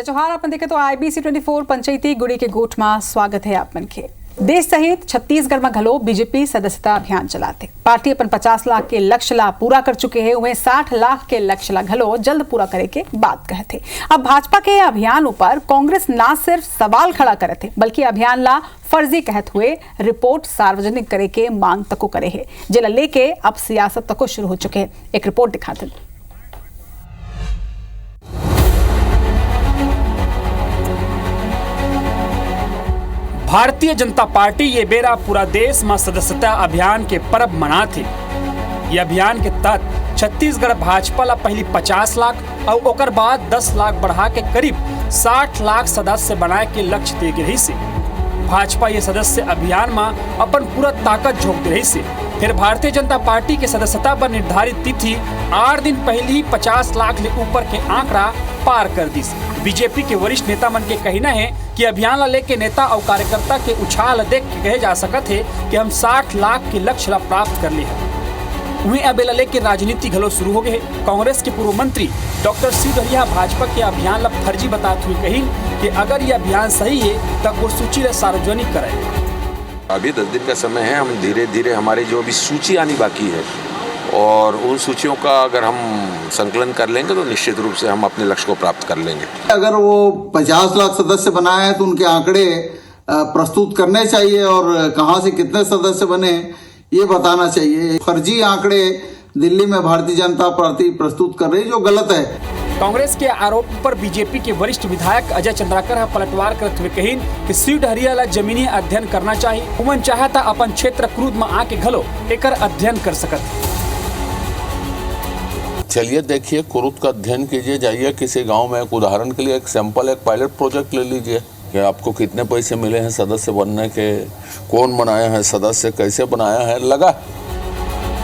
जय जोहार। अपन देखे तो IBC 24 पंचायती गुड़ी के गोठ में स्वागत है आप मन के। देश सहित छत्तीसगढ़ में घलो बीजेपी सदस्यता अभियान चलाते। पार्टी अपन 50 लाख के लक्ष्य ला पूरा कर चुके हैं, वहीं 60 लाख के लक्ष्य ला घलो जल्द पूरा करे के बात कहते। अब भाजपा के अभियान ऊपर कांग्रेस ना सिर्फ सवाल खड़ा करते बल्कि अभियान ला फर्जी कहत हुए रिपोर्ट सार्वजनिक करे के मांग तको करे है, जिला लेके अब सियासत तको शुरू हो चुके हैं। एक रिपोर्ट दिखाते। भारतीय जनता पार्टी ये बेरा पूरा देश में सदस्यता अभियान के पर्व मनाथे। ये अभियान के तहत छत्तीसगढ़ भाजपा ला पहली 50 लाख और ओकर बाद 10 लाख बढ़ा के करीब 60 लाख सदस्य बनाए के लक्ष्य दे रही से भाजपा ये सदस्य अभियान में अपन पूरा ताकत झोंक दे रही से। फिर भारतीय जनता पार्टी के सदस्यता पर निर्धारित तिथि 8 दिन पहले ही 50 लाख ले ऊपर के आंकड़ा पार कर दी। बीजेपी के वरिष्ठ नेता मन के कहना है कि अभियान ला लेके नेता और कार्यकर्ता के उछाल देख के कहे जा सकत है कि हम 60 लाख के लक्ष्य ला प्राप्त कर लिए हैं। वहीं अब एला लेके राजनीति घलो शुरू हो गए। कांग्रेस के पूर्व मंत्री डॉक्टर सिंह भाजपा के अभियान ला फर्जी बताते हुए कही कि अगर ये अभियान सही है तब वो सूची ला सार्वजनिक कराए। अभी 10 दिन का समय है, हम धीरे धीरे हमारी जो भी सूची आनी बाकी है और उन सूचियों का अगर हम संकलन कर लेंगे तो निश्चित रूप से हम अपने लक्ष्य को प्राप्त कर लेंगे। अगर वो 50 लाख सदस्य बनाए हैं तो उनके आंकड़े प्रस्तुत करने चाहिए और कहां से कितने सदस्य बने ये बताना चाहिए। फर्जी आंकड़े दिल्ली में भारतीय जनता पार्टी प्रस्तुत कर रही जो गलत है। कांग्रेस के आरोप पर बीजेपी के वरिष्ठ विधायक अजय चंद्राकर पलटवार करते हुए कही कि सीट हरिया ला जमीनी अध्ययन करना चाहिए। उमन चाहता अपन क्षेत्र क्रूद में आके घलो एकर अध्ययन कर सकत। चलिए देखिए, कुरुत का अध्ययन कीजिए, जाइए किसी गांव में, एक उदाहरण के लिए एक सैंपल, एक पायलट प्रोजेक्ट ले लीजिए कि आपको कितने पैसे मिले हैं सदस्य बनने के, कौन बनाया है सदस्य, कैसे बनाया है, लगा।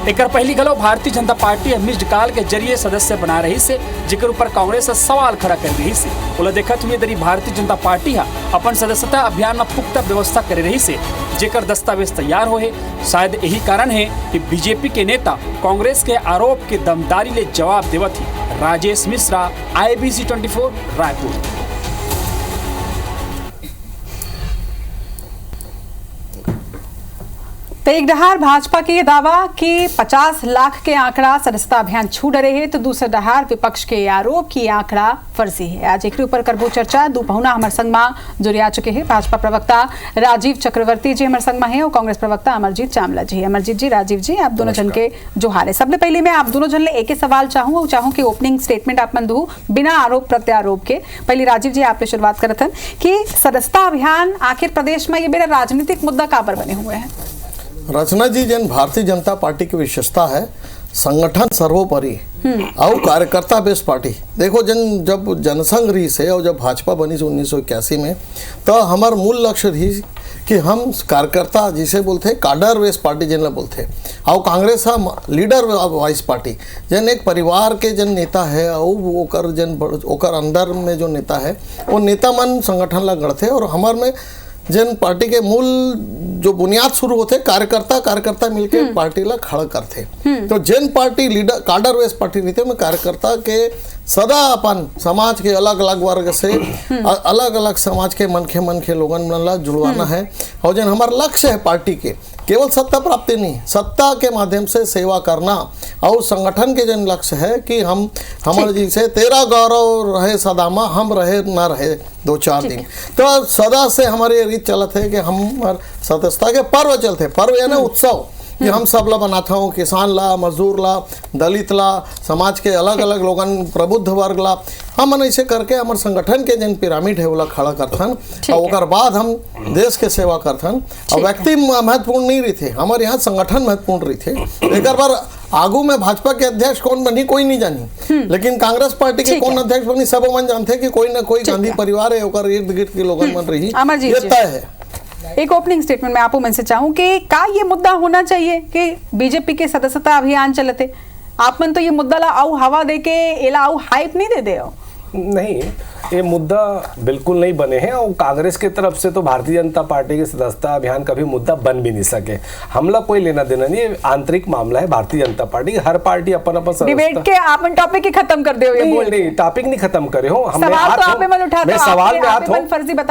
एक पहली घलो Bharatiya Janata party missed call के जरिए सदस्य बना रही से, जिकर ऊपर कांग्रेस सवाल खड़ा कर रही से। बोला देखत हुए दरी भारतीय जनता पार्टी अपन सदस्यता अभियान में पुख्ता व्यवस्था कर रही से, जेकर दस्तावेज तैयार हो है। शायद यही कारण है कि बीजेपी के नेता कांग्रेस के आरोप के दमदारी ले जवाब देवत ही। राजेश मिश्रा, IBC 24 रायपुर। तो एक डहार भाजपा के दावा कि 50 लाख के आंकड़ा सदस्यता अभियान छू डरे है, तो दूसरा डहार विपक्ष के आरोप की आंकड़ा फर्जी है। आज एक ऊपर करबो चर्चा। दो पहुना हमारे संग में जुड़िया चुके हैं। भाजपा प्रवक्ता राजीव चक्रवर्ती जी हमारे संग में है और कांग्रेस प्रवक्ता अमरजीत चामला जी। अमरजीत जी, राजीव जी, आप दोनों जन के जोहार है। सबसे पहले मैं आप दोनों जन ले एक सवाल चाहूँ कि ओपनिंग स्टेटमेंट आप मन दू बिना आरोप प्रत्यारोप के। पहले राजीव जी आपने शुरुआत करत हन कि सदस्यता अभियान आखिर प्रदेश में ये मेरा राजनीतिक मुद्दा काबर बने हुए हैं। रचना जी, जन भारतीय जनता पार्टी की विशेषता है संगठन सर्वोपरि और कार्यकर्ता बेस पार्टी। देखो जब जनसंघ रही से और जब भाजपा बनी 1981 में, तो हमार मूल लक्ष्य रही कि हम कार्यकर्ता जिसे बोलते काडर बेस पार्टी जिनला बोलते, और कांग्रेस लीडर वाइज पार्टी, जन एक परिवार के जन नेता है और ओकर अंदर में जो नेता है वो नेता मन संगठन ला गढ़ते और हमार में जन पार्टी के मूल जो बुनियाद शुरू होते कार्यकर्ता मिलके पार्टी ला खड़ा करते। तो जन पार्टी लीडर काडर वेस पार्टी रहते में कार्यकर्ता के सदा अपन समाज के अलग अलग वर्ग से अलग अलग समाज के मन के लोगन ला जुड़वाना है। और जन हमारा लक्ष्य है पार्टी के केवल सत्ता प्राप्ति नहीं, सत्ता के माध्यम से सेवा करना। और संगठन के जन लक्ष्य है कि हम हमारे जैसे तेरा गौरव रहे सदामा, हम रहे ना रहे 2-4 दिन। तो सदा से हमारे रीत चलत है कि हम सदस्यता के पर्व चलते, पर्व यानी उत्सव कि हम सब ला बनाता हूँ, किसान ला, मजदूर ला, दलित ला, समाज के अलग अलग लोगन, प्रबुद्ध वर्ग ला, हम ऐसे करके हमारे संगठन के जन पिरामिड है वो खड़ा करथन और ओकर बाद हम देश के सेवा करथन। और व्यक्ति महत्वपूर्ण नहीं रही थे, हमारे यहाँ संगठन महत्वपूर्ण रही थे। एक बार आगू में भाजपा के अध्यक्ष कौन बनी कोई नहीं जानी, लेकिन कांग्रेस पार्टी के कौन अध्यक्ष बनी सब मन जानते कि कोई ना कोई गांधी परिवार है, ओकर इर्द गिर्द के लोगन मन रही, ये तय है। एक ओपनिंग स्टेटमेंट में आपको मन से चाहूँ कि का ये मुद्दा होना चाहिए कि बीजेपी के सदस्यता अभियान चलते आप मन तो ये मुद्दा ला आउ हवा दे के एला आउ हाइप नहीं दे दे हो? नहीं, ये मुद्दा बिल्कुल नहीं बने हैं और कांग्रेस की तरफ से तो भारतीय जनता पार्टी के सदस्यता अभियान कभी मुद्दा बन भी नहीं सके। हमला कोई लेना देना नहीं, ये आंतरिक मामला है भारतीय जनता पार्टी। हर पार्टी अपन अपन डिबेट के आप टॉपिक ही खत्म कर दे नहीं, टॉपिक नहीं खत्म करे हो। मैं सवाल में आत हो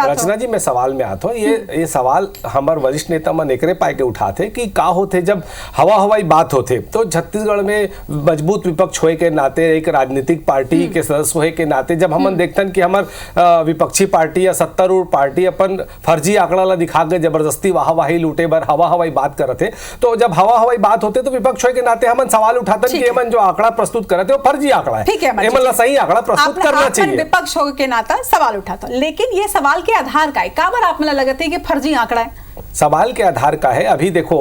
रचना जी, मैं सवाल में आत हो। ये सवाल हमारे वरिष्ठ नेता मन एकरे पाए के उठाते कि का होते जब हवाई बात होते तो छत्तीसगढ़ में मजबूत विपक्ष होए के नाते, एक राजनीतिक पार्टी के सदस्य होए के नाते जब हम देखतन कि हमार विपक्षी पार्टी या सत्तारूढ़ पार्टी अपन फर्जी आंकड़ा ला दिखा के जबरदस्ती वाहवाही लूटे बर हवाई बात करते, तो जब हवाई बात होते तो विपक्ष होए के नाते हम सवाल उठाते कि एमन जो आंकड़ा प्रस्तुत करते वो फर्जी आंकड़ा है, एमन ला सही आंकड़ा प्रस्तुत करना चाहिए। विपक्ष होए के नाता सवाल उठाता, लेकिन ये सवाल के आधार का है का बार आप मला लगते है कि फर्जी आंकड़ा है? सवाल के आधार का है। अभी देखो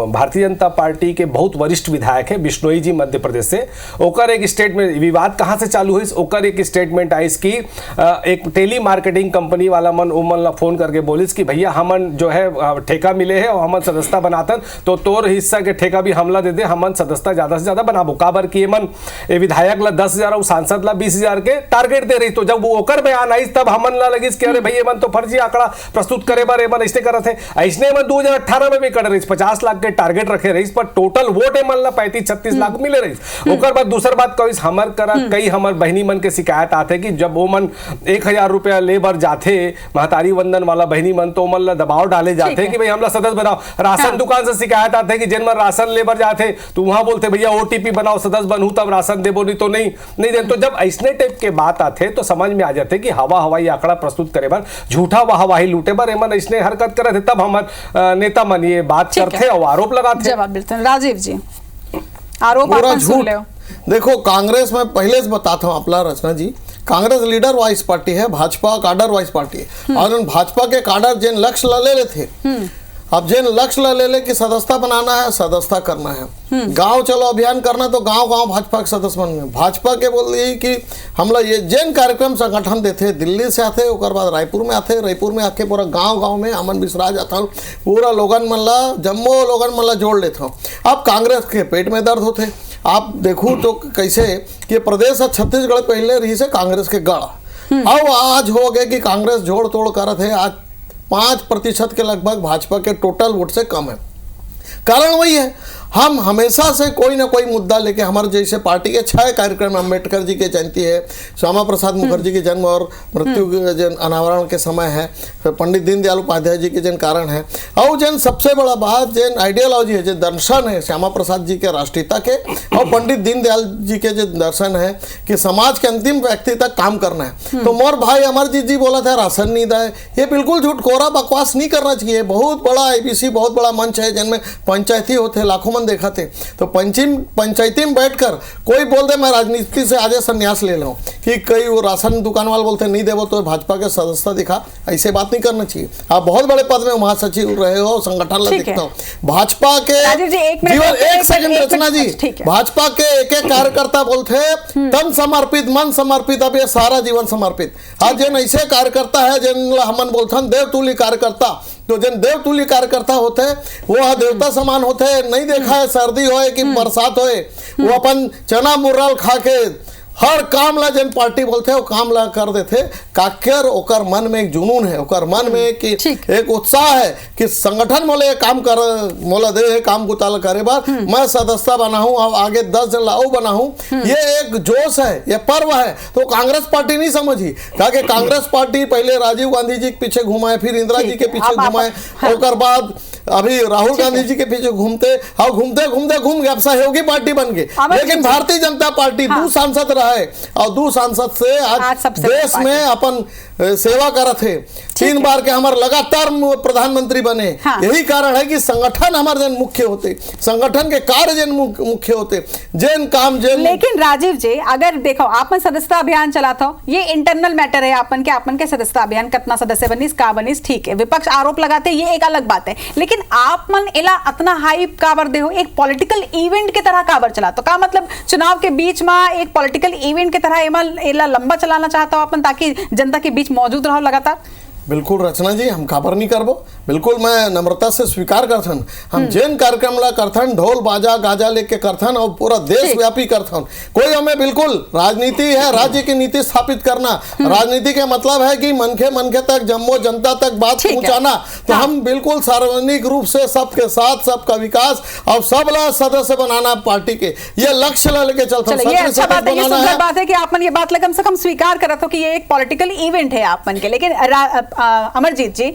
भारतीय जनता पार्टी के बहुत वरिष्ठ विधायक है बिश्नोई जी मध्य प्रदेश से, ओकर एक स्टेटमेंट, विवाद कहां से चालू हुई, ओकर एक स्टेटमेंट आई कि एक टेली मार्केटिंग कंपनी वाला मन ओमन ला फोन करके बोलिस कि भैया हमन जो है ठेका मिले है और हमन सदस्यता बनातन तो तोर हिस्सा के ठेका भी हमला दे दे, हमन सदस्यता ज्यादा से ज्यादा बनाबो। काबर की मन विधायक ला 10,000 और सांसद ला 20,000 के टारगेट दे रही, तो जब वो ओकर बयान आई तब हमन ला लगिस कि अरे भैया मन तो फर्जी आंकड़ा प्रस्तुत करे बार एमन ऐसे करत है। ऐसने में 2018 में भी कर रही 50 लाख के टारगेट रखे रही, पर टोटल वोट एमन ला 35-36 लाख मिले रही। ओकर बाद दूसर बात कही हमर करा कई हमर बहनी मन के शिकायत आते कि जब वो मन 1,000 रुपया लेबर जाते महतारी वंदन वाला बहनी मन तो मन ला दबाव डाले जाते कि भाई हमला सदस्य बनाओ। राशन दुकान से शिकायत आते कि जिन मन राशन लेबर जाते तो वहां बोलते भैया OTP बनाओ, सदस्य बनू तब राशन देबो, नहीं तो नहीं दे। तो जब ऐसने टाइप के बात आते तो समझ में आ जाते कि हवाई आंकड़ा प्रस्तुत करे बार झूठा वाहवाही लूटे बार एमन ऐसने हरकत करे थे, तब हमर नेता मन ये बात करते और आरोप लगाते। जवाब देते हैं राजीव जी, आरोप आप सुन ले। देखो कांग्रेस में पहले से बताता हूँ आपला रचना जी, कांग्रेस लीडर वाइज पार्टी है, भाजपा काडर वाइज पार्टी है, और उन भाजपा के काडर जिन लक्ष्य ले लेते, अब जिन लक्ष्य ले ले कि सदस्यता बनाना है, सदस्यता करना है, गांव चलो अभियान करना तो गांव भाजपा के सदस्य बनने, भाजपा के बोल रही कि हमला ये जिन कार्यक्रम संगठन देते दिल्ली से आते, उसके बाद रायपुर में आते, रायपुर में आके पूरा गांव में अमन बिसरा जाता, पूरा लोगन मन ला जम्मो लोगन मन ला जोड़ लेता। अब कांग्रेस के पेट में दर्द होते, आप देखो तो कैसे कि प्रदेश छत्तीसगढ़ पहले रही से कांग्रेस के गढ़, अब आज हो गए कि कांग्रेस जोड़ तोड़ करत है, आज 5% के लगभग भाजपा के टोटल वोट से कम है। कारण वही है, हम हमेशा से कोई ना कोई मुद्दा लेके, हमारे जैसे पार्टी के 6 कार्यक्रम, अम्बेडकर जी की जयंती है, श्यामा प्रसाद मुखर्जी के जन्म और मृत्यु के जन अनावरण के समय है, पंडित दीनदयाल उपाध्याय जी के जन कारण है, और जन सबसे बड़ा बात जन आइडियोलॉजी है, जो दर्शन है श्यामा प्रसाद जी के राष्ट्रीयता के, और पंडित दीनदयाल जी के जो दर्शन है कि समाज के अंतिम व्यक्ति तक काम करना है। तो मोर भाई अमरजीत जी बोला था राशन नहीं दे, ये बिल्कुल झूठ कोरा बकवास नहीं करना चाहिए। बहुत बड़ा ABC बहुत बड़ा मंच है जिनमें पंचायती होते लाखों देखा थे, तो पंचायती में बैठकर कोई बोल दे मैं राजनीति से आज संन्यास ले लूं, कि कई वो राशन दुकान वाले बोलते नहीं देवो तो भाजपा के सदस्यता दिखा, ऐसे बात नहीं करना चाहिए। आप बहुत बड़े पद में महासचिव रहे हो, संगठन ला दिखता हो, भाजपा के जीवन एक सेकंड रचना जी, भाजपा के एक कार्यकर्ता बोलते तन समर्पित मन समर्पित, अब ये सारा जीवन समर्पित। आज जिन ऐसे कार्यकर्ता है जिन हमन बोलते देवतुल्य कार्यकर्ता, तो जिन देवतुल्य कार्यकर्ता होते वो देवता समान होते। नहीं देखा है सर्दी होए कि बरसात होए, वो अपन चना मुर्राल खा के हर काम ला जन पार्टी बोलते वो काम ला कर देते। काकर ओकर मन में एक जुनून है, ओकर मन में कि एक उत्साह है कि संगठन मोले काम कर मोला दे काम गुताल करे बार मैं सदस्य बना हूं और आगे 10 जन लाओ बना हूं, ये एक जोश है, ये पर्व है। तो कांग्रेस पार्टी नहीं समझी, कहा कि कांग्रेस पार्टी पहले राजीव गांधी जी के पीछे घुमाए, फिर इंदिरा जी के पीछे घुमाए, ओकर बाद अभी राहुल गांधी जी के पीछे घूमते और घूमते घूमते घूम गए, अब सहयोगी पार्टी बन गई। लेकिन भारतीय जनता पार्टी 2 सांसद रहे और 2 सांसद से आज देश में अपन सेवा करत है। 3 बार के हमारे लगातार प्रधानमंत्री बने। यही कारण है कि संगठन हमारे जन मुख्य होते, संगठन के कार्य जन मुख्य होते, जन काम जन। लेकिन राजीव जी अगर देखो आपन सदस्यता अभियान चलाता हो, ये इंटरनल मैटर है आपन के सदस्यता अभियान कितना सदस्य बनीस का बनीस, ठीक है, विपक्ष आरोप लगाते ये एक अलग बात है। लेकिन आप मन इला इतना हाइप काबर दे हो, एक पॉलिटिकल इवेंट के तरह काबर चला, तो का मतलब चुनाव के बीच में एक पॉलिटिकल इवेंट के तरह इला लंबा चलाना चाहता हो अपन ताकि जनता के बीच मौजूद रहो लगातार? बिल्कुल रचना जी, हम खबर नहीं करबो, बिल्कुल मैं नम्रता से स्वीकार करथन। हम जैन कार्यक्रम ला करथन, ढोल बाजा गाजा लेके करथन और पूरा देश व्यापी करथन। कोई हमें बिल्कुल राजनीति है, राज्य की नीति स्थापित करना, राजनीति के मतलब है कि मनखे तक, जम्मो जनता तक बात पहुंचाना। तो हम बिल्कुल सार्वजनिक रूप से सबके साथ, सबका विकास और सबला सदस्य बनाना पार्टी के, ये लक्ष्य ला लेके चलता ये अच्छा बात है, ये सुंदर बात है कि आप मन ये बात कम से कम स्वीकार करत हो कि ये एक पॉलिटिकल इवेंट है आप मन के। लेकिन अमरजीत जी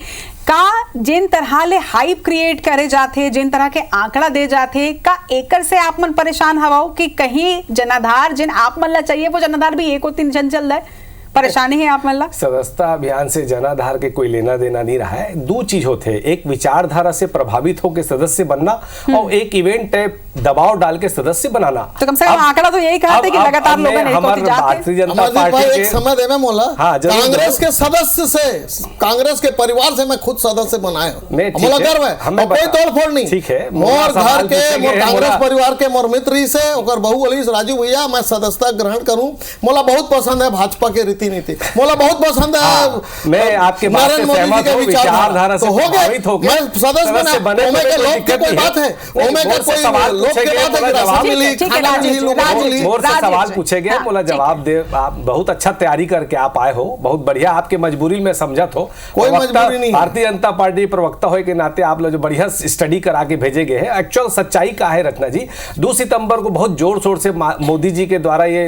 का जिन तरह ले हाइप क्रिएट करे जाते, जिन तरह के आंकड़ा दे जाते, का एकर से आप मन परेशान हवाओ कि कहीं जनाधार जिन आप मन ला चाहिए वो जनाधार भी एक और तीन जन चल रहा है, परेशानी है आप मतलब? सदस्यता अभियान से जनाधार के कोई लेना देना नहीं रहा है। दो चीज होते हैं, एक विचारधारा से प्रभावित होकर सदस्य बनना और एक इवेंट टाइप दबाव डाल के सदस्य बनाना। तो कम से कम आंकड़ा तो यही कहते कि लगातार लोग भारतीय जनता पार्टी के समय देवे मोला, कांग्रेस के सदस्य से, कांग्रेस के परिवार से मैं खुद सदस्य बनाया मोला गर्व है, कोई तोड़फोड़ नहीं। ठीक है, मोर घर के, मोर कांग्रेस परिवार के मोर मित्र से ओकर बहू अलीस राजू भैया मैं सदस्यता ग्रहण करूं, मोला बहुत पसंद है भाजपा के रीति नीति, मोला बहुत पसंद है। मैं आपके बात से सहमत हूं, विचारधारा से प्रभावित होकर मैं सदस्य बने, ओमे के लोग की कोई बात है, ओमे का कोई लोग के बात है कि राशन मिली, खाना मिली, लोग मिली। मोर से सवाल पूछे गए, मोला जवाब दे। आप बहुत अच्छा तैयारी करके आप आए हो, बहुत बढ़िया, आपके मजबूरी में समझत हो, कोई मजबूरी नहीं। भारतीय जनता पार्टी प्रवक्ता होए के नाते आप लोग जो बढ़िया स्टडी करा के भेजे गए हैं। एक्चुअल सच्चाई का है रत्ना जी, 2 सितंबर को बहुत जोर शोर से मोदी जी के द्वारा ये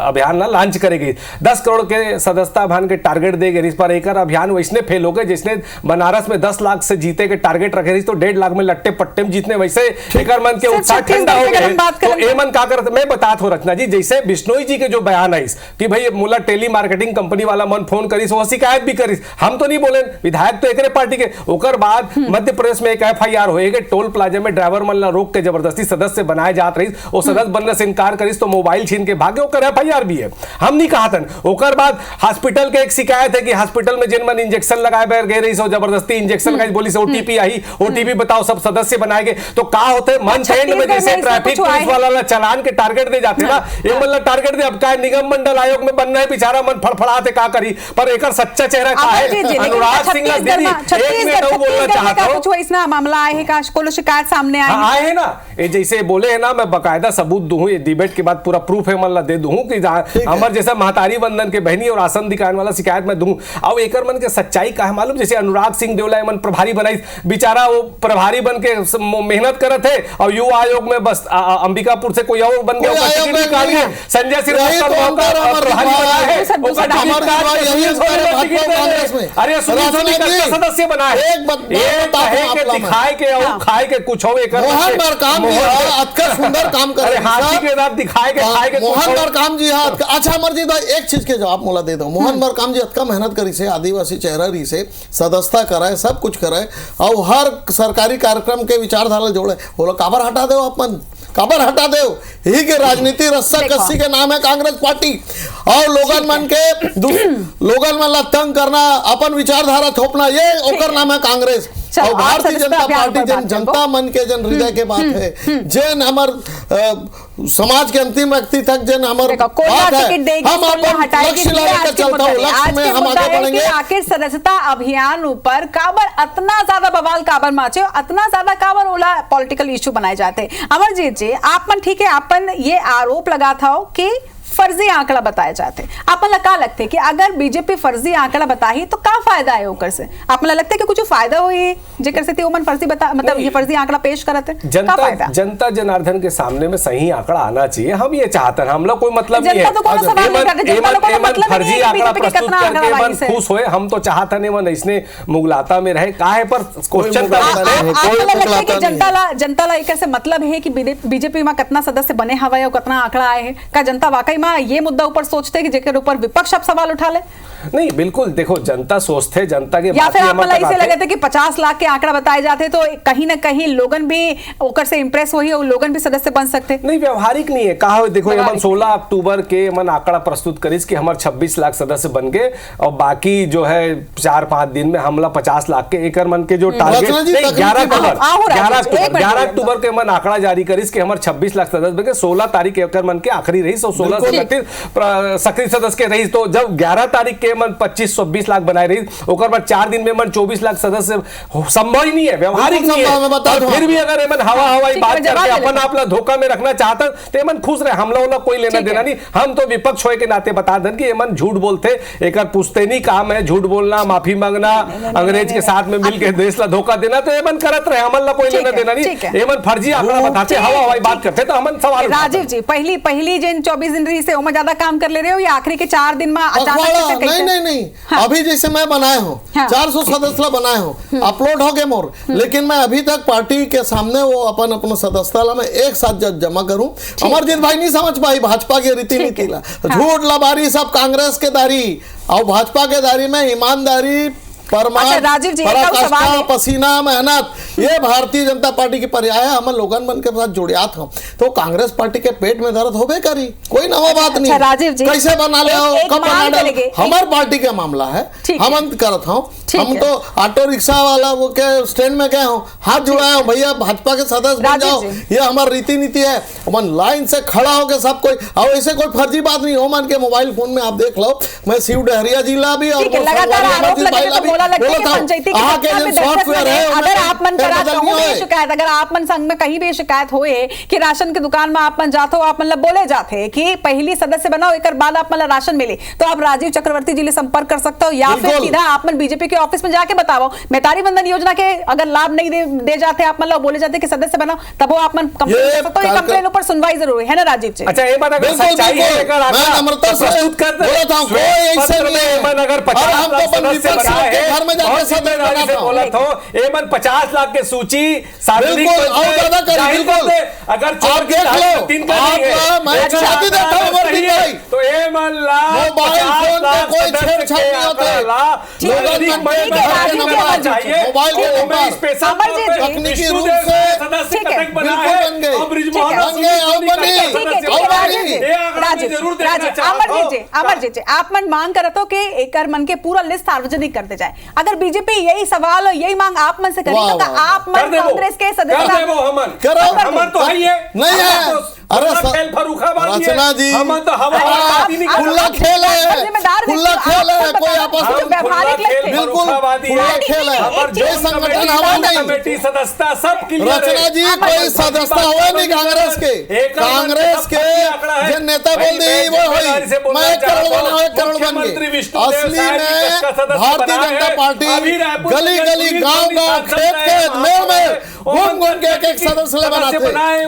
अभियान ना लॉन्च करेगी। 10 करोड़ के सदस्यता अभियान के टारगेट दे गए, इस पर एक अभियान वैसने फेल हो गए जिसने बनारस में 10 लाख से जीते के टारगेट रखे, तो 1.5 लाख में लट्टे पट्टे में जीतने, वैसे एक मन के उत्साह ठंडा हो गए। तो एमन का करते, मैं बता हो रखना जी, जैसे बिश्नोई जी के जो बयान है कि भाई मुला टेली मार्केटिंग कंपनी वाला मन फोन करीस, वो शिकायत भी करीस, हम तो नहीं बोले, विधायक तो एकरे पार्टी के। ओकर बाद मध्य प्रदेश में एक FIR होए कि टोल प्लाजा में ड्राइवर मन ला रोक के जबरदस्ती सदस्य बनाए जात रही, वो सदस्य बनने से इनकार करीस तो मोबाइल छीन के भागे, ओकर FIR भी है, हम नहीं कहा था। ओकर बाद हॉस्पिटल के एक शिकायत है कि हॉस्पिटल में जिन मन इंजेक्शन लगाए बैर गए रही सो जबरदस्ती इंजेक्शन का बोली से OTP आई, OTP बताओ सब सदस्य बनाएंगे। तो का होते मंथ एंड में जैसे ट्रैफिक पुलिस वाला चालान के टारगेट दे जाते ना, ये मतलब टारगेट दे, अब का निगम मंडल आयोग में बनना है, बेचारा मन फड़फड़ाते का करी, पर एकर सच्चा चेहरा का है। अनुराग सिंह दीदी एक मिनट और बोलना चाहता हूं, कुछ इसना मामला आए है, काश को शिकायत सामने आए है ना, ये जैसे बोले है ना, मैं बकायदा सबूत दूं, ये डिबेट के बाद पूरा प्रूफ है मतलब दे दूं कि हमारे जैसा महतारी बंधन के बहनी और आसन दिखाने वाला शिकायत मैं दूं। अब एकर मन के सच्चाई का है मालूम, जैसे अनुराग सिंह देवला मन प्रभारी बनाई, बेचारा वो प्रभारी बन के मेहनत करत है और युवा आयोग में बस अंबिकापुर से कोई और बन गया, संजय श्रीवास्तव अरे सदस्य बनाए, दिखाए के और खाए के कुछ हो, सुंदर काम कर हाथी के दांत दिखाए के खाए के मोहन मरकाम जी। हाँ अच्छा अमरजीत भाई एक चीज के जवाब मोला दे दो, मोहन मरकाम जी अतका मेहनत करी से, आदिवासी चेहरा रही से, सदस्यता कराए, सब कुछ कराए और हर सरकारी कार्यक्रम के विचारधारा जोड़े, बोलो काबर हटा दो अपन, काबर हटा दो, यही के राजनीति रस्सा कस्सी के नाम है कांग्रेस पार्टी। और लोगन मन ला तंग करना, अपन विचारधारा थोपना, ये ओकर नाम है कांग्रेस। और भारतीय जनता पार्टी जन जनता मन के जन हृदय के बात है, जन हमार समाज के अंतिम व्यक्ति तक जन हमार बात है, हम अपन लक्ष्य लेकर चलता हूं, लक्ष्य में हम आगे बढ़ेंगे। आखिर सदस्यता अभियान ऊपर काबर इतना ज्यादा बवाल काबर माचे, इतना ज्यादा काबर ओला पॉलिटिकल इशू बनाए जाते। अमरजीत जी आप मन ठीक है, आपन ये आरोप लगा था कि फर्जी आंकड़ा बताए जाते, आप लगा लगते कि अगर बीजेपी फर्जी आंकड़ा बताही तो का फायदा है ओकर से, आप लगता है कि कुछ फायदा हुई जेकर से ओमन फर्जी बता, मतलब ये फर्जी आंकड़ा पेश करते, जनता जनार्दन के सामने में सही आंकड़ा आना चाहिए, हम ये चाहते हैं, हम लोग कोई मतलब नहीं है फर्जी आंकड़ा प्रस्तुत करके मन खुश होए, हम तो चाहते नहीं मन इसने मुगलाता में रहे काहे पर क्वेश्चन जनता ला एक से मतलब है कि बीजेपी में कितना सदस्य बने हवा और कितना आंकड़ा आए हैं, का जनता वाकई ये मुद्दा ऊपर सोचते हैं कि जेकर ऊपर विपक्ष अब सवाल उठा ले? नहीं बिल्कुल, देखो जनता सोचते, जनता के या फिर आपको ऐसे लगे थे कि 50 लाख के आंकड़ा बताए जाते तो कहीं ना कहीं लोगन भी ओकर से इंप्रेस हुई और लोगन भी सदस्य बन सकते। नहीं व्यवहारिक नहीं है, कहा देखो ये 16 अक्टूबर के मन आंकड़ा प्रस्तुत करीस कि हमारे 26 लाख सदस्य बन गए और बाकी जो है 4-5 दिन में हमला 50 लाख के एकर मन के जो टारगेट 11 अक्टूबर के मन आंकड़ा जारी करीस कि हमारे 26 लाख सदस्य बन गए, 16 तारीख एकर मन के आखिरी रही, 16 संगठित सक्रिय सदस्य के रही। तो जब 11 तारीख के मन 25-20 लाख बनाए रही, ओकर बाद 4 दिन में मन 24 लाख सदस्य संभव ही नहीं है, व्यवहारिक नहीं है। और फिर भी अगर एमन हवाई बात करके अपन आप धोखा में रखना चाहता तो एमन खुश रहे, हमला वाला कोई लेना देना नहीं। हम तो विपक्ष होए के नाते बता दें कि एमन झूठ बोलते, एक पुश्तैनी काम है झूठ बोलना, माफी मांगना, अंग्रेज के साथ में मिलकर देश ला धोखा देना, तो एमन करत रहे, हमन ला कोई लेना देना नहीं। एमन फर्जी आंकड़ा बताते, हवाई बात करते, तो हमन सवाल राजीव जी पहली जिन 24 दिन रही से ओमा ज्यादा काम कर ले रहे हो या आखिरी के 4 दिन में अचानक? नहीं, अभी जैसे मैं बनाए हूँ 400 सदस्य बनाए हूँ, अपलोड हो गए मोर, लेकिन मैं अभी तक पार्टी के सामने वो अपन सदस्यता में एक साथ जमा करूं। अमरजीत भाई नहीं समझ पाई भाजपा की रीति नीति ला, झूठ लबारी सब कांग्रेस के दारी और भाजपा के दारी में ईमानदारी, राजीव जी पराकाष्ठा, पसीना, मेहनत, ये भारतीय जनता पार्टी की पर्याय है। हम लोगन मन के साथ जुड़ियात हो तो कांग्रेस पार्टी के पेट में दर्द होबे करी, कोई नवा बात नहीं। राजीव जी कैसे बना ले कब बना ले, हमार पार्टी का मामला है, हम करत हूँ। हम तो ऑटो रिक्शा वाला वो के स्टैंड में गए हूँ, हाथ जुड़ाया हूँ, भैया भाजपा के सदस्य बन जाओ, ये हमारी रीति नीति है। मन लाइन से खड़ा होकर सब कोई, और ऐसे कोई फर्जी बात नहीं हो। मान के मोबाइल फोन में आप देख लो, मैं शिव डहरिया जिला भी और अगर आप मन संघ में कहीं भी शिकायत होए कि राशन की दुकान में आप मन जाते हो, आप मतलब बोले जाते कि पहली सदस्य बनाओ एक बाद आप मतलब राशन मिले, तो आप राजीव चक्रवर्ती जी से संपर्क कर सकते हो, या फिर सीधा आप मन बीजेपी के ऑफिस में जाके बताओ मेहतारी बंधन योजना के अगर लाभ नहीं दे जाते, आप मतलब बोले जाते कि सदस्य बनाओ, तब वो आप मन कंप्लेन पर सुनवाई जरूरी है ना राजीव जी? अच्छा, ये बात अगर सच्चाई है, अगर प्रस्तुत कर दे अगर 50 लाख के सूची सार्वजनिक अगर आप देख लो, तो मोबाइल फोन पे कोई छेड़छाड़ नहीं तकनीकी रूप से अमरजीत जी आप मन मांग करत हो कि एक मन के पूरा लिस्ट सार्वजनिक करते जाए। अगर बीजेपी यही सवाल और यही मांग आप मन से करेगा तो आप मन कांग्रेस के सदस्य तो नहीं है। अरे रचना जी खुला खेल है, खुला खेल है, कोई आपस में बिल्कुल खुला खेल है, कोई संगठन हवा नहीं। सदस्यता सब रचना जी कोई सदस्यता हुआ नहीं कांग्रेस के जो नेता बोल दी वो हुई, मैं 1 करोड़ बना 1 करोड़ बन गए। असली में भारतीय जनता पार्टी गली गली गांव खेत में घूम के एक सदस्य बनाते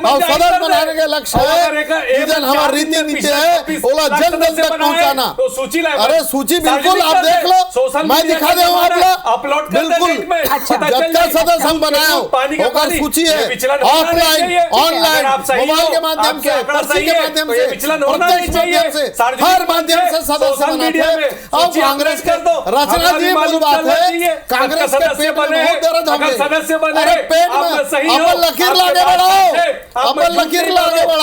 और सदस्य बनाने के लक्ष्य हमारी रीति नीति है ओला जल्द तक पहुंचाना। अरे सूची बिल्कुल आप देख लो, मैं दिखा दे आप बिल्कुल जब सदस्य हम बनाए सूची है, ऑफलाइन ऑनलाइन मोबाइल के माध्यम से, पर्ची के माध्यम से, प्रत्यक्ष माध्यम से, हर माध्यम से सदस्य बनाते। और कांग्रेस के रचना जी बोली बात है, कांग्रेस के पेट में बहुत दर्द हो गए। अरे पेट में अपन लकीर लागे बढ़ाओ, अपन लकीर लागे बढ़ाओ,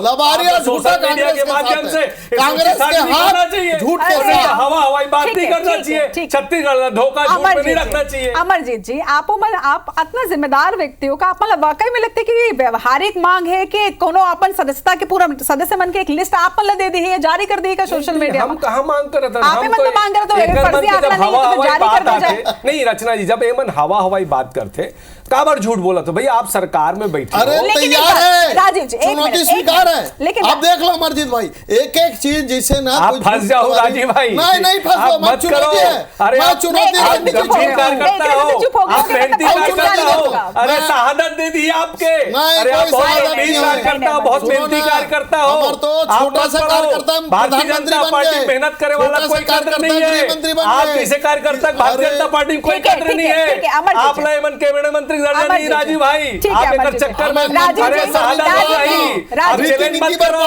लबारी और झूठा कांग्रेस के हाथ झूठ के साथ हवाई बात नहीं करना चाहिए, छत्तीसगढ़ धोखा झूठ में नहीं रखना चाहिए। अमरजीत जी आप इतना जिम्मेदार व्यक्ति हो का आप मतलब वाकई में लगता है कि व्यवहारिक मांग है कि कोनो अपन सदस्यता के पूरा सदस्य मन के एक लिस्ट आप मतलब दे दी है, जारी कर दी है सोशल मीडिया? हम कहां मांग कर रहे आप मतलब मांग कर रहे हो नहीं रचना जी, जब एमन हवाई बात करते काबर झूठ बोला तो भैया आप सरकार में बैठे। अरे तैयार है राजीव जी, चुनौती स्वीकार है, लेकिन आप देख लो अमरजीत भाई एक एक चीज जिसे ना आप फंस जाओ राजीव भाई, नहीं फंसो, मैं चुनौती है, अरे मैं चुनौती करता हो, आप मेहनती करता हो, अरे शहादत दे दी आपके, अरे आप बहुत मेहनती कार्य करता हो, तो छोटा सा कार्यकर्ता भारतीय जनता पार्टी मेहनत करे वाला कोई कदर नहीं है, आप जैसे कार्यकर्ता भारतीय जनता पार्टी कोई कदर नहीं है। आप मन कैबिनेट मंत्री राजीव भाई आप एक चक्कर में अरे आप चैलेंज मत करो,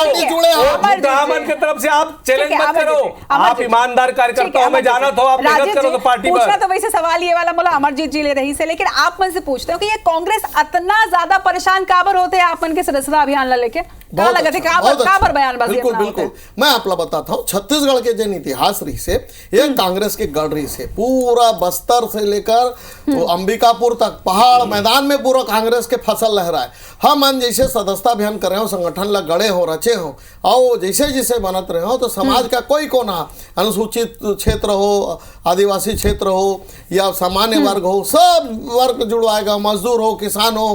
मन की तरफ से आप चैलेंज मत करो, आप ईमानदार कार्यकर्ता हो, मैं जाना तो आप मेहनत करो तो पार्टी पूछना तो वैसे सवाल ये वाला बोला अमरजीत जी ले रही से, लेकिन आप मन से पूछते हो कि ये कांग्रेस इतना ज्यादा परेशान काबर होते हैं आप मन के सदस्यता अभियान लेके? का लगे थे का पर बयानबाजी बिल्कुल अपना बिल्कुल होते? मैं आपला बताता हूँ छत्तीसगढ़ के जन इतिहास रही से ये कांग्रेस के गढ़ रही से पूरा बस्तर से लेकर तो अंबिकापुर तक पहाड़ मैदान में पूरा कांग्रेस के फसल लहरा है। हम जैसे सदस्यता अभियान कर रहे हो संगठन ला गड़े हो रचे हो और जैसे जैसे बनत रहे हो तो समाज का कोई कोना अनुसूचित क्षेत्र हो आदिवासी क्षेत्र हो या सामान्य वर्ग हो सब वर्ग जुड़वाएगा मजदूर हो किसान हो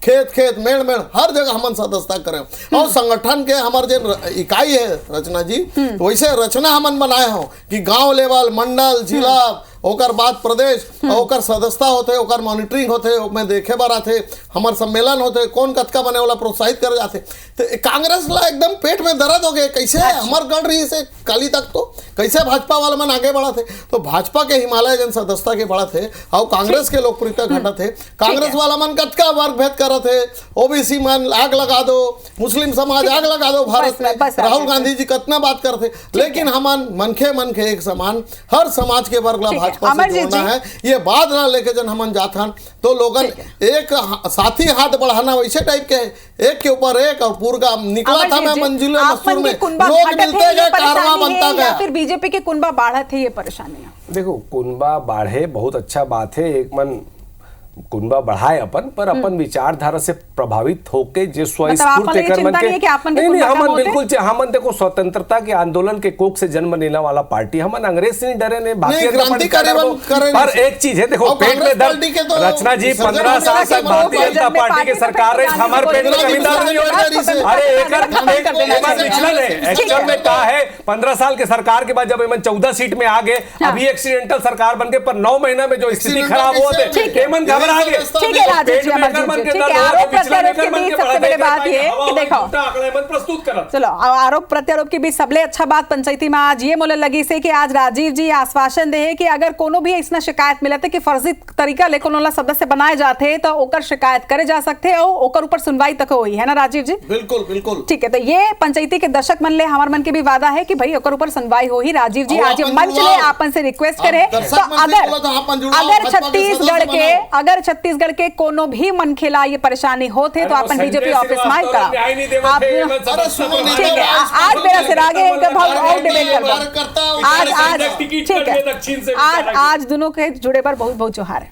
खेत खेत मेड़ मेड़ हर जगह हम सदस्यता करें और संगठन के हमारे जो इकाई है रचना जी तो वैसे रचना हमन बनाए हो कि गांव लेवल मंडल जिला ओकर बाद प्रदेश ओकर सदस्यता होते ओकर मॉनिटरिंग होते में देखे बार आते हमार सम्मेलन होते कौन कतका बने वाला प्रोत्साहित करे जाते तो कांग्रेस ला एकदम पेट में दर्द हो गए कैसे हमार गढ़ रही से काली तक तो कैसे भाजपा वाला मन आगे बढ़ा थे तो भाजपा के हिमालय जन सदस्यता के बढ़ा थे और कांग्रेस के लोकप्रियता घटा थे कांग्रेस वाला मन कतका वर्ग भेद कर थे ओबीसी मन आग लगा दो मुस्लिम समाज आग लगा दो भारत में राहुल गांधी जी कितना बात करते लेकिन हमन मनखे एक समान हर समाज के वर्ग ला भाजपा से जोड़ना है ये बात ना लेके जन हमन जाथन तो लोगन एक साथी हाथ बढ़ाना वैसे टाइप के एक के ऊपर एक और पूरा निकला था मैं मंजिल मस्तूर में लोग मिलते गए कारवां बनता गया फिर बीजेपी के कुनबा बाढ़त है ये परेशानियां देखो कुनबा बाढ़े बहुत अच्छा बात है एक मन कुनबा बढ़ाए अपन पर अपन विचारधारा से प्रभावित होके जो स्वस्फूर्त कर मन के नहीं हमन बिल्कुल हमन देखो स्वतंत्रता के आंदोलन के कोख से जन्म लेने वाला पार्टी हमन अंग्रेज से नहीं डरे ने भारतीय पर एक चीज है देखो पेट में दर्द रचना जी 15 साल तक भारतीय जनता पार्टी के सरकार है हमारे पेट में कभी दर्द नहीं हो अरे एक विचलन है एक्चुअल में क्या है 15 साल के सरकार के बाद जब एमन 14 सीट में आ गए अभी एक्सीडेंटल सरकार बन गए पर 9 महीना में जो स्थिति खराब हुआ थे एमन ठीक है राजेश जी अमरजीत जी ठीक है आरोप प्रत्यारोप के बीच सबसे बड़ी बात ये कि देखो प्रस्तुत करा चलो आरोप प्रत्यारोप के बीच सबले अच्छा बात पंचायती में आज ये मोले लगी से कि आज राजीव जी आश्वासन दे कि अगर कोनो भी ऐसा शिकायत मिलते कि फर्जी तरीका ले कोनो सदस्य बनाए जाते तो ओकर शिकायत करे जा सकते और ओकर ऊपर सुनवाई तक हुई है ना राजीव जी बिल्कुल बिल्कुल ठीक है तो ये पंचायती के दर्शक मन ले हमार मन के भी वादा है कि भाई ओकर ऊपर सुनवाई हो ही राजीव जी आज मंच ले आपन से रिक्वेस्ट करे तो अगर छत्तीसगढ़ के कोनो भी मन खेला ये परेशानी होते तो अपन बीजेपी ऑफिस में करा ठीक है आज मेरा सिर आगे और डिबेट करता आज ठीक है आज दोनों के जुड़े पर बहुत बहुत जोहार है।